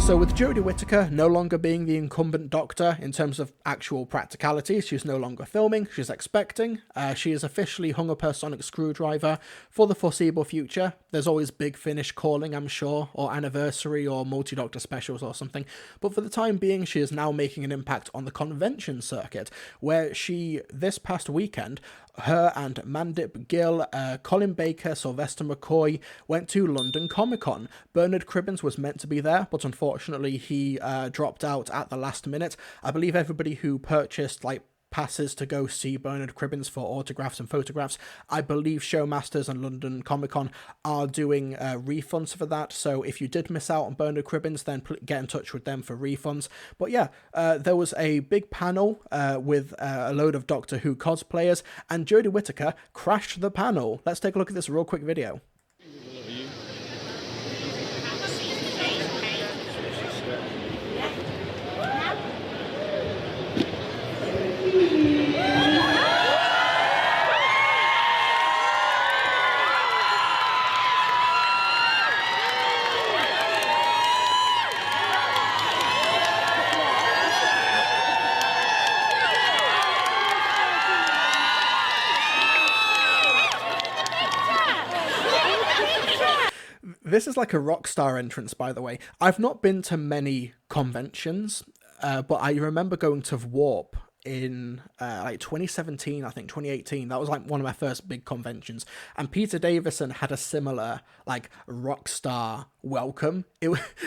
So with Jodie Whittaker no longer being the incumbent Doctor in terms of actual practicalities, she's no longer filming, she's expecting. She has officially hung up her sonic screwdriver for the foreseeable future. There's always Big Finish calling, I'm sure, or anniversary or multi-Doctor specials or something. But for the time being, she is now making an impact on the convention circuit, where she, this past weekend, her and Mandip Gill, Colin Baker, Sylvester McCoy went to London Comic Con. Bernard Cribbins was meant to be there, but unfortunately he dropped out at the last minute. I believe everybody who purchased passes to go see Bernard Cribbins for autographs and photographs, I believe Showmasters and London Comic Con are doing refunds for that. So if you did miss out on Bernard Cribbins, then get in touch with them for refunds. But yeah, there was a big panel with a load of Doctor Who cosplayers, and Jodie Whittaker crashed the panel. Let's take a look at this real quick video. This is like a rock star entrance, by the way. I've not been to many conventions, but I remember going to Warp in 2017, I think 2018. That was one of my first big conventions, and Peter Davison had a similar rock star welcome.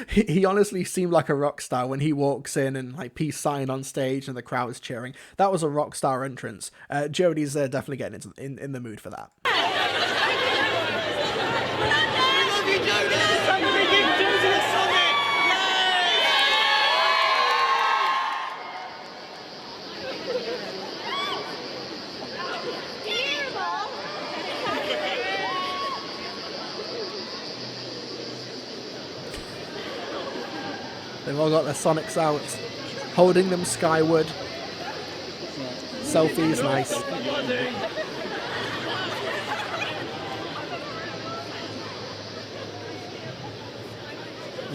He honestly seemed like a rock star when he walks in and peace sign on stage and the crowd is cheering. That was a rock star entrance. Jodie's definitely getting in the mood for that. They've all got their Sonics out, holding them skyward. Selfies, nice.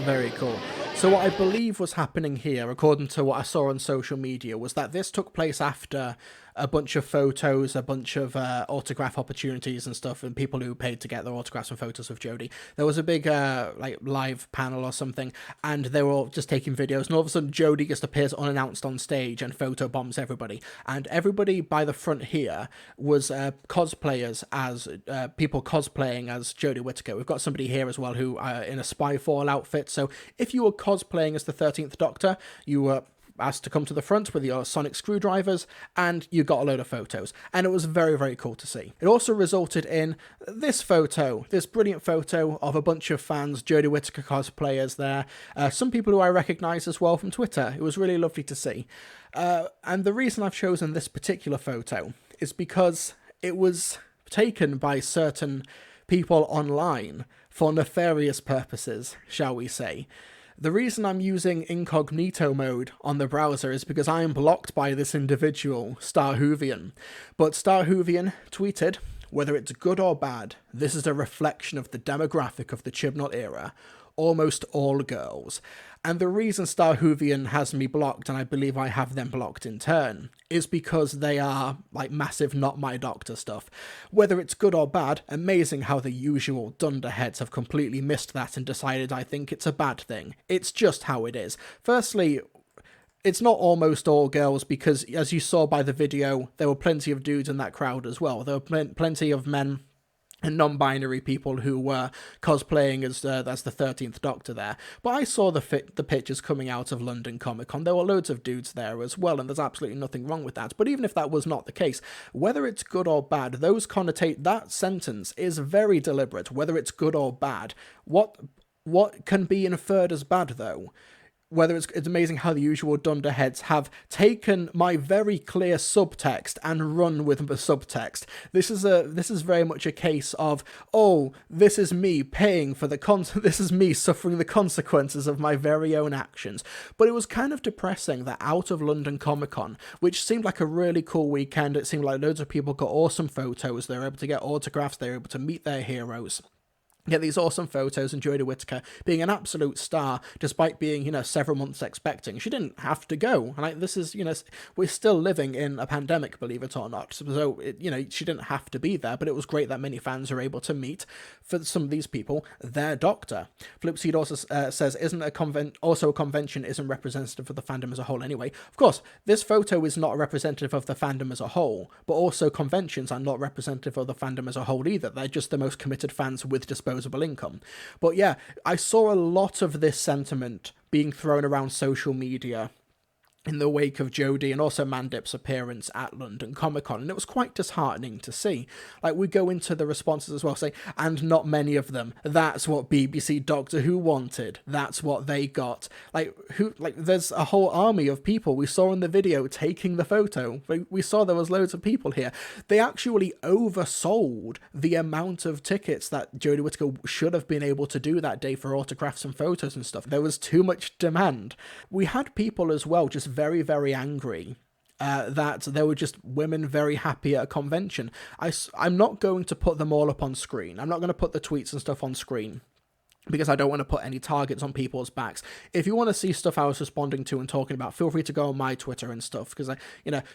Very cool. So what I believe was happening here, according to what I saw on social media, was that this took place after a bunch of photos, a bunch of autograph opportunities and stuff, and people who paid to get their autographs and photos of Jodie. There was a big live panel or something, and they were all just taking videos, and all of a sudden Jodie just appears unannounced on stage and photobombs everybody. And everybody by the front here was cosplayers, as people cosplaying as Jodie Whittaker. We've got somebody here as well who in a Spyfall outfit. So if you were cosplaying as the 13th Doctor, you were asked to come to the front with your sonic screwdrivers, and you got a load of photos, and it was very, very cool to see. It also resulted in this photo, this brilliant photo of a bunch of fans, Jodie Whittaker cosplayers there, some people who I recognise as well from Twitter. It was really lovely to see. And the reason I've chosen this particular photo is because it was taken by certain people online for nefarious purposes, shall we say. The reason I'm using incognito mode on the browser is because I am blocked by this individual, Star Whovian. But Star Whovian tweeted, "Whether it's good or bad, this is a reflection of the demographic of the Chibnall era. Almost all girls." And the reason Star Whovian has me blocked, and I believe I have them blocked in turn, is because they are massive Not My Doctor stuff. Whether it's good or bad, amazing how the usual dunderheads have completely missed that and decided I think it's a bad thing. It's just how it is. Firstly, it's not almost all girls, because as you saw by the video, there were plenty of dudes in that crowd as well. There were plenty of men and non-binary people who were cosplaying as the 13th Doctor there. But I saw the pictures coming out of London Comic Con. There were loads of dudes there as well, and there's absolutely nothing wrong with that. But even if that was not the case, whether it's good or bad, that sentence is very deliberate. Whether it's good or bad, what can be inferred as bad though? Whether it's amazing how the usual dunderheads have taken my very clear subtext and run with the subtext. This is very much a case of, oh, this is me paying for this is me suffering the consequences of my very own actions. But it was kind of depressing that out of London Comic Con, which seemed like a really cool weekend, it seemed like loads of people got awesome photos, they were able to get autographs, they were able to meet their heroes. get these awesome photos and Jodie Whittaker being an absolute star despite being, several months expecting. She didn't have to go. And this is, we're still living in a pandemic, believe it or not. So, she didn't have to be there, but it was great that many fans are able to meet, for some of these people, their doctor. Flipseed also says, isn't a convention isn't representative of the fandom as a whole anyway. Of course, this photo is not representative of the fandom as a whole, but also conventions are not representative of the fandom as a whole either. They're just the most committed fans with disposable income. But yeah, I saw a lot of this sentiment being thrown around social media in the wake of Jodie and also Mandip's appearance at London Comic Con, and it was quite disheartening to see. We go into the responses as well, saying, and not many of them. That's what BBC Doctor Who wanted. That's what they got. There's a whole army of people we saw in the video taking the photo. We saw there was loads of people here. They actually oversold the amount of tickets that Jodie Whittaker should have been able to do that day for autographs and photos and stuff. There was too much demand. We had people as well just very, very angry that there were just women very happy at a convention. I'm not going to put them all up on screen. I'm not going to put the tweets and stuff on screen because I don't want to put any targets on people's backs. If you want to see stuff I was responding to and talking about, feel free to go on my Twitter and stuff, because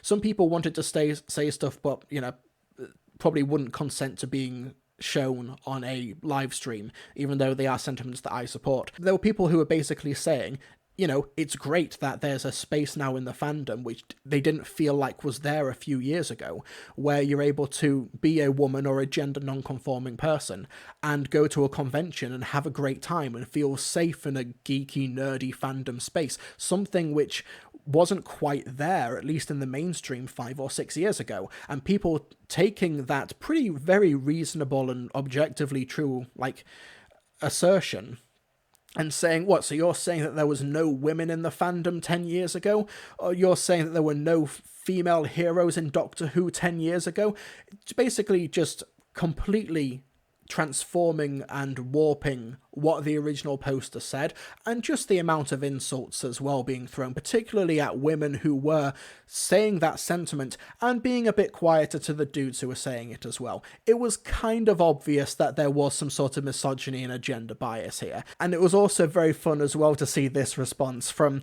some people wanted to say stuff, but probably wouldn't consent to being shown on a live stream, even though they are sentiments that I support. There were people who were basically saying, it's great that there's a space now in the fandom which they didn't feel like was there a few years ago, where you're able to be a woman or a gender non-conforming person and go to a convention and have a great time and feel safe in a geeky, nerdy fandom space, something which wasn't quite there, at least in the mainstream 5 or 6 years ago, and people taking that very reasonable and objectively true, assertion and saying, what, so you're saying that there was no women in the fandom 10 years ago? Or you're saying that there were no female heroes in Doctor Who 10 years ago? It's basically just completely transforming and warping what the original poster said, and just the amount of insults as well being thrown, particularly at women who were saying that sentiment and being a bit quieter to the dudes who were saying it as well. It was kind of obvious that there was some sort of misogyny and a gender bias here, and it was also very fun as well to see this response from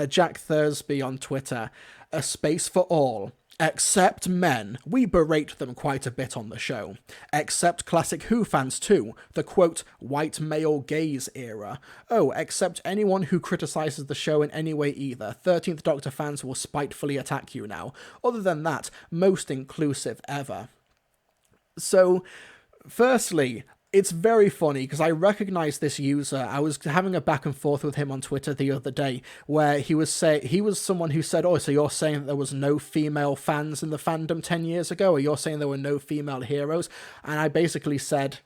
Jack Thursby on Twitter. A space for all. Except men. We berate them quite a bit on the show. Except classic Who fans too. The quote, white male gaze era. Oh, except anyone who criticises the show in any way either. 13th Doctor fans will spitefully attack you now. Other than that, most inclusive ever. So, firstly, it's very funny because I recognize this user. I was having a back and forth with him on Twitter the other day where he was someone who said, oh, so you're saying that there was no female fans in the fandom 10 years ago, or you're saying there were no female heroes? And I basically said,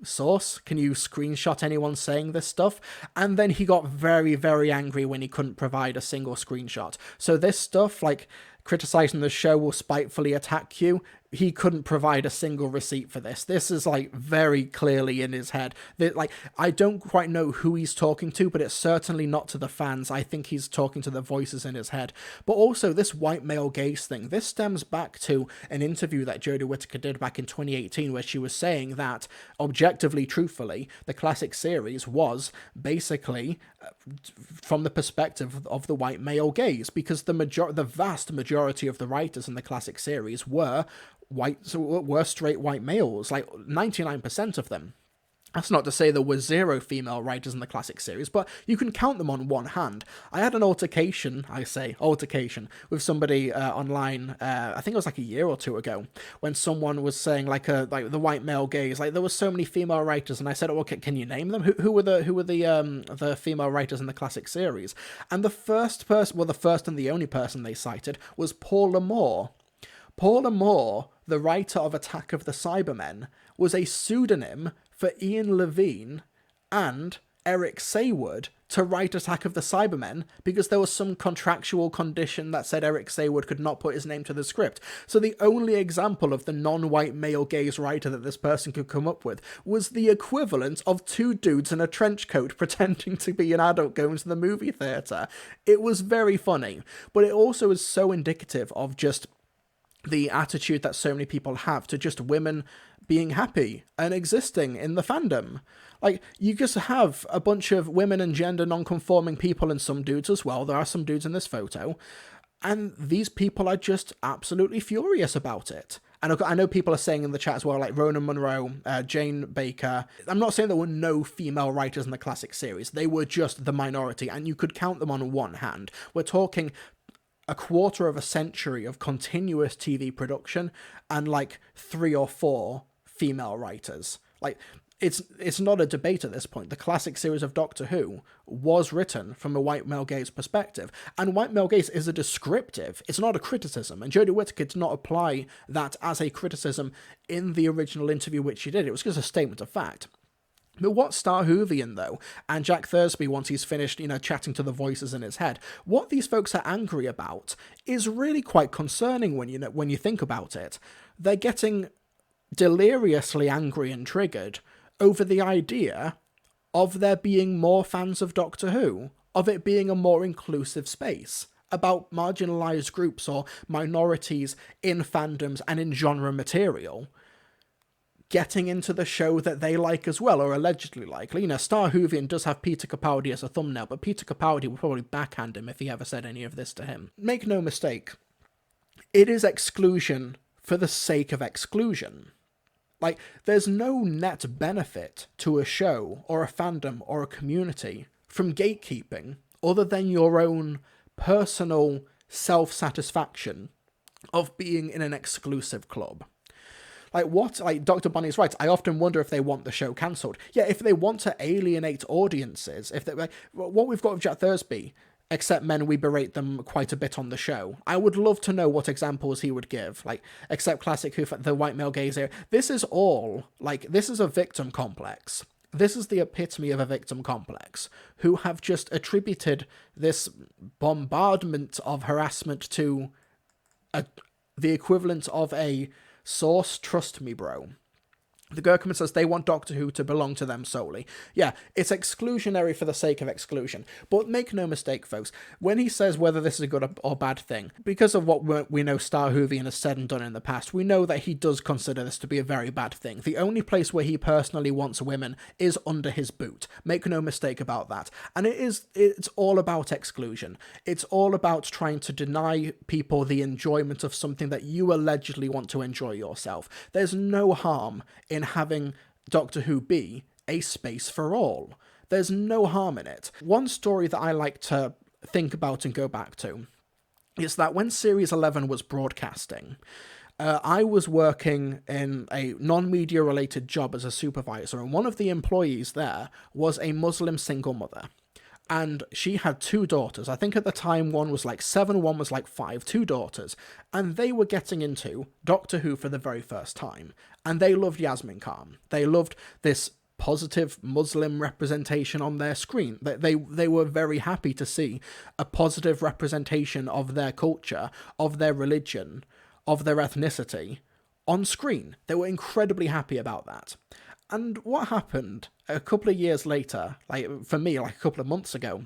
source, can you screenshot anyone saying this stuff? And then he got very, very angry when he couldn't provide a single screenshot. So this stuff, criticizing the show will spitefully attack you, he couldn't provide a single receipt for this. This is very clearly in his head. I don't quite know who he's talking to, but it's certainly not to the fans. I think he's talking to the voices in his head. But also this white male gaze thing, this stems back to an interview that Jodie Whittaker did back in 2018 where she was saying that, objectively, truthfully, the classic series was basically from the perspective of the white male gaze, because the vast majority of the writers in the classic series were straight white males, 99% of them. That's not to say there were 0 female writers in the classic series, but you can count them on one hand. I had an altercation with somebody online, I think it was a year or two ago, when someone was saying the white male gaze, there were so many female writers, and I said, okay, can you name them? Who were the female writers in the classic series? And the first and the only person they cited was Paula Moore. Paula Moore, the writer of Attack of the Cybermen, was a pseudonym for Ian Levine and Eric Saywood to write Attack of the Cybermen because there was some contractual condition that said Eric Saywood could not put his name to the script. So the only example of the non-white male gaze writer that this person could come up with was the equivalent of 2 dudes in a trench coat pretending to be an adult going to the movie theatre. It was very funny, but it also is so indicative of just the attitude that so many people have to just women being happy and existing in the fandom. Like, you just have a bunch of women and gender non-conforming people and some dudes as well. There are some dudes in this photo. And these people are just absolutely furious about it. And I know people are saying in the chat as well, like Rona Munro, Jane Baker. I'm not saying there were no female writers in the classic series. They were just the minority, and you could count them on one hand. We're talking a quarter of a century of continuous TV production and like 3 or 4 female writers. Like, it's not a debate at this point. The classic series of Doctor Who was written from a white male gaze perspective, and white male gaze is a descriptive, it's not a criticism, and Jodie Whittaker did not apply that as a criticism in the original interview which she did. It was just a statement of fact. But what Star Whovian, though, and Jack Thursby, once he's finished, chatting to the voices in his head, what these folks are angry about is really quite concerning when you think about it. They're getting deliriously angry and triggered over the idea of there being more fans of Doctor Who, of it being a more inclusive space, about marginalised groups or minorities in fandoms and in genre material getting into the show that they like as well, or allegedly like. Star Whovian does have Peter Capaldi as a thumbnail, but Peter Capaldi would probably backhand him if he ever said any of this to him. Make no mistake, it is exclusion for the sake of exclusion. Like, there's no net benefit to a show, or a fandom, or a community from gatekeeping, other than your own personal self-satisfaction of being in an exclusive club. Dr. Bonnie's right, I often wonder if they want the show cancelled. Yeah, if they want to alienate audiences, what we've got with Jack Thursby, except men, we berate them quite a bit on the show. I would love to know what examples he would give, except classic Who, the white male gaze here. This is a victim complex. This is the epitome of a victim complex, who have just attributed this bombardment of harassment to the equivalent of a source, trust me, bro. The Gherkinman says they want Doctor Who to belong to them solely. Yeah, it's exclusionary for the sake of exclusion. But make no mistake, folks, when he says whether this is a good or bad thing, because of what we know Star Whovian has said and done in the past, we know that he does consider this to be a very bad thing. The only place where he personally wants women is under his boot. Make no mistake about that. And it's all about exclusion. It's all about trying to deny people the enjoyment of something that you allegedly want to enjoy yourself. There's no harm in having Doctor Who be a space for all. There's no harm in it. One story that I like to think about and go back to is that when Series 11 was broadcasting, I was working in a non-media related job as a supervisor, and one of the employees there was a Muslim single mother. And she had 2 daughters. I think at the time one was 7, one was 5, 2 daughters. And they were getting into Doctor Who for the very first time. And they loved Yasmin Khan. They loved this positive Muslim representation on their screen. They were very happy to see a positive representation of their culture, of their religion, of their ethnicity on screen. They were incredibly happy about that. And what happened a couple of years later, for me, a couple of months ago,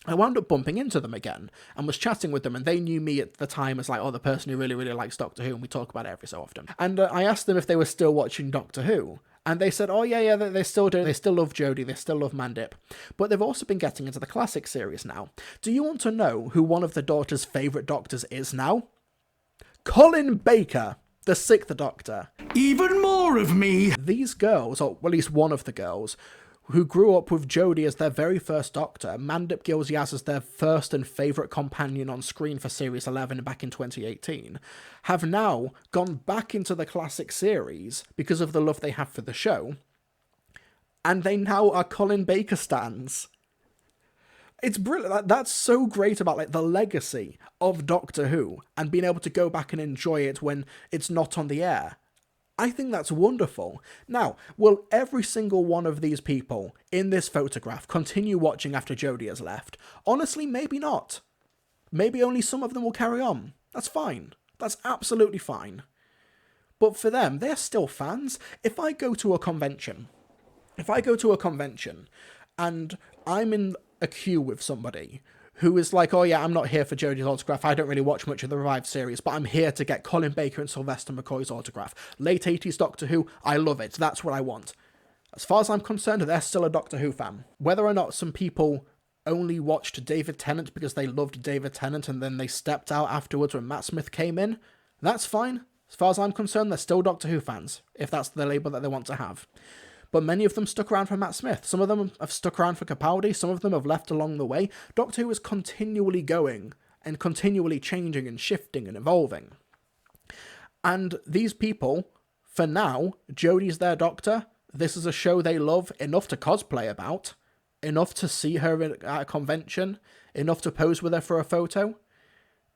I wound up bumping into them again and was chatting with them, and they knew me at the time as the person who really, really likes Doctor Who, and we talk about it every so often. And I asked them if they were still watching Doctor Who, and they said, oh yeah, they still do. They still love Jodie, they still love Mandip. But they've also been getting into the classic series now. Do you want to know who one of the daughters' favourite Doctors is now? Colin Baker, the 6th Doctor. Even more of me! These girls, or at least one of the girls, who grew up with Jodie as their very first Doctor, Mandip Gill-Yazz as their first and favourite companion on screen for Series 11 back in 2018, have now gone back into the classic series because of the love they have for the show, and they now are Colin Baker stans. It's brilliant. That's so great about the legacy of Doctor Who and being able to go back and enjoy it when it's not on the air. I think that's wonderful. Now, will every single one of these people in this photograph continue watching after Jodie has left? Honestly, maybe not. Maybe only some of them will carry on. That's fine. That's absolutely fine. But for them, they're still fans. If I go to a convention and I'm in a queue with somebody who is like, oh yeah, I'm not here for Jodie's autograph. I don't really watch much of the Revived series, but I'm here to get Colin Baker and Sylvester McCoy's autograph. Late 80s Doctor Who, I love it. That's what I want. As far as I'm concerned, they're still a Doctor Who fan. Whether or not some people only watched David Tennant because they loved David Tennant and then they stepped out afterwards when Matt Smith came in, that's fine. As far as I'm concerned, they're still Doctor Who fans, if that's the label that they want to have. But many of them stuck around for Matt Smith. Some of them have stuck around for Capaldi. Some of them have left along the way. Doctor Who is continually going and continually changing and shifting and evolving. And these people, for now, Jodie's their Doctor. This is a show they love enough to cosplay about, enough to see her at a convention, enough to pose with her for a photo.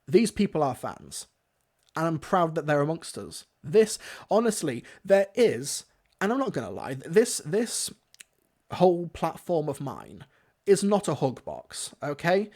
These people are fans. And I'm proud that they're amongst us. This, honestly, there is, and I'm not going to lie, this whole platform of mine is not a hug box, okay?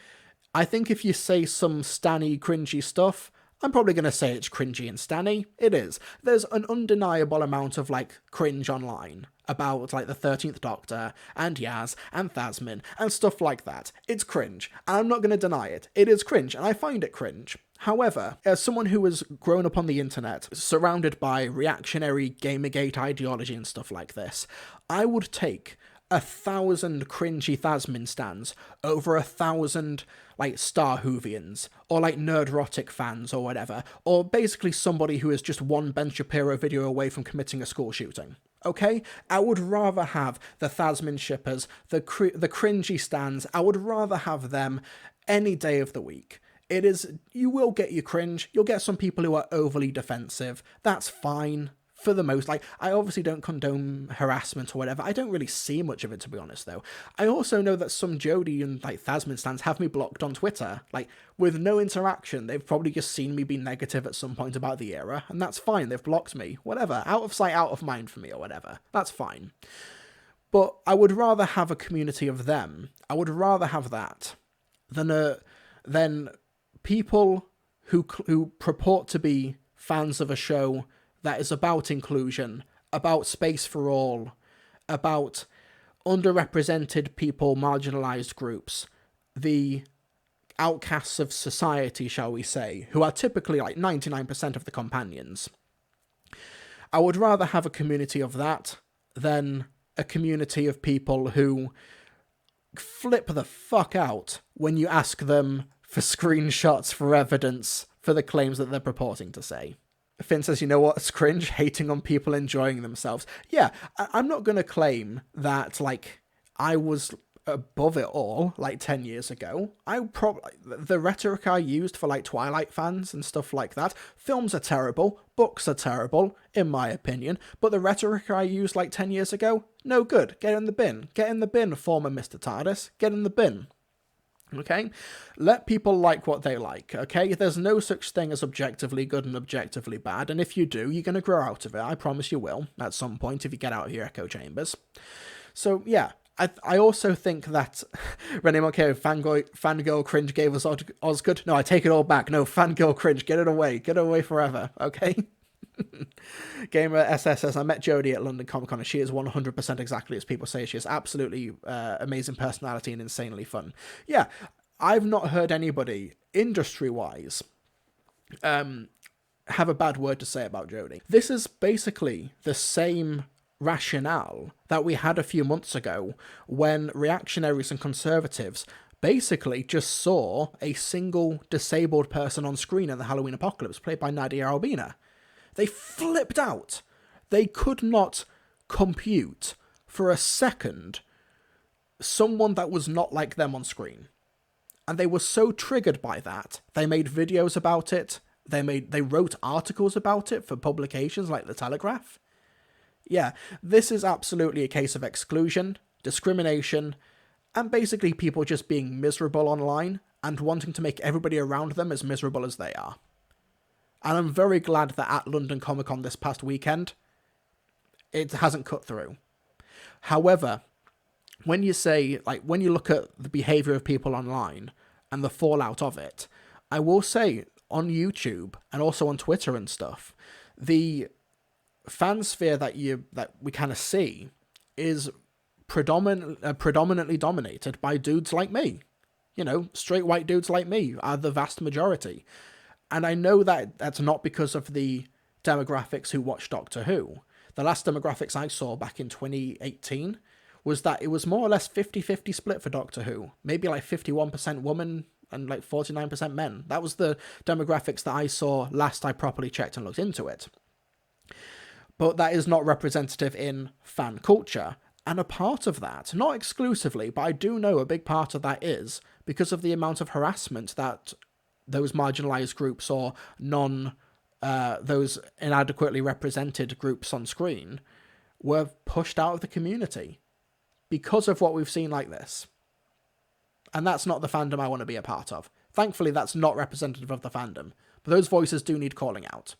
I think if you say some stanny, cringy stuff, I'm probably going to say it's cringy and stanny. It is. There's an undeniable amount of, like, cringe online about, like, the 13th Doctor, and Yaz, and Thasmin, and stuff like that. It's cringe, and I'm not going to deny it. It is cringe, and I find it cringe. However, as someone who has grown up on the internet, surrounded by reactionary Gamergate ideology and stuff like this, I would take 1,000 cringy Thasmin stans over 1,000, like, Star Whovians, or, like, Nerdrotic fans, or whatever, or basically somebody who is just one Ben Shapiro video away from committing a school shooting. Okay? I would rather have the Thasmin shippers, the cringy stans, I would rather have them any day of the week. It is, you will get your cringe, you'll get some people who are overly defensive, that's fine, for the most. Like, I obviously don't condone harassment or whatever, I don't really see much of it, to be honest, though. I also know that some Jodie and, like, Thasmin stans have me blocked on Twitter, like, with no interaction. They've probably just seen me be negative at some point about the era, and that's fine, they've blocked me, whatever, out of sight, out of mind for me, or whatever, that's fine. But I would rather have a community of them, I would rather have that, than people who purport to be fans of a show that is about inclusion, about space for all, about underrepresented people, marginalized groups, the outcasts of society, shall we say, who are typically like 99% of the companions. I would rather have a community of that than a community of people who flip the fuck out when you ask them for screenshots for evidence for the claims that they're purporting to say. Finn says, you know what's cringe? Hating on people enjoying themselves. Yeah, I'm not going to claim that, like, I was above it all, like, 10 years ago. The rhetoric I used for, like, Twilight fans and stuff like that, films are terrible, books are terrible, in my opinion, but the rhetoric I used, like, 10 years ago, no good. Get in the bin. Get in the bin, former Mr. TARDIS. Get in the bin. Okay? Let people like what they like, okay? There's no such thing as objectively good and objectively bad, and if you do, you're going to grow out of it. I promise you will, at some point, if you get out of your echo chambers. So, yeah. I also think that Renee Moncayo, fangirl cringe gave us Osgood. No, I take it all back. No, fangirl cringe, get it away. Get it away forever, okay? Gamer SS says, I met Jodie at London Comic Con and she is 100% exactly as people say. She has absolutely amazing personality and insanely fun. Yeah, I've not heard anybody, industry-wise, have a bad word to say about Jodie. This is basically the same rationale that we had a few months ago when reactionaries and conservatives basically just saw a single disabled person on screen in the Halloween Apocalypse, played by Nadia Albina. They flipped out. They could not compute for a second someone that was not like them on screen. And they were so triggered by that, they made videos about it, they wrote articles about it for publications like The Telegraph. Yeah, this is absolutely a case of exclusion, discrimination, and basically people just being miserable online and wanting to make everybody around them as miserable as they are. And I'm very glad that at London Comic Con this past weekend, it hasn't cut through. However, when you look at the behavior of people online and the fallout of it, I will say on YouTube and also on Twitter and stuff, the fansphere that we kind of see is predominantly dominated by dudes like me. straight white dudes like me are the vast majority. And I know that that's not because of the demographics who watch Doctor Who. The last demographics I saw back in 2018 was that it was more or less 50-50 split for Doctor Who. Maybe like 51% women and like 49% men. That was the demographics that I saw last I properly checked and looked into it. But that is not representative in fan culture. And a part of that, not exclusively, but I do know a big part of that is because of the amount of harassment that those marginalized groups or those inadequately represented groups on screen were pushed out of the community because of what we've seen like this. And that's not the fandom I want to be a part of. Thankfully, that's not representative of the fandom, but those voices do need calling out.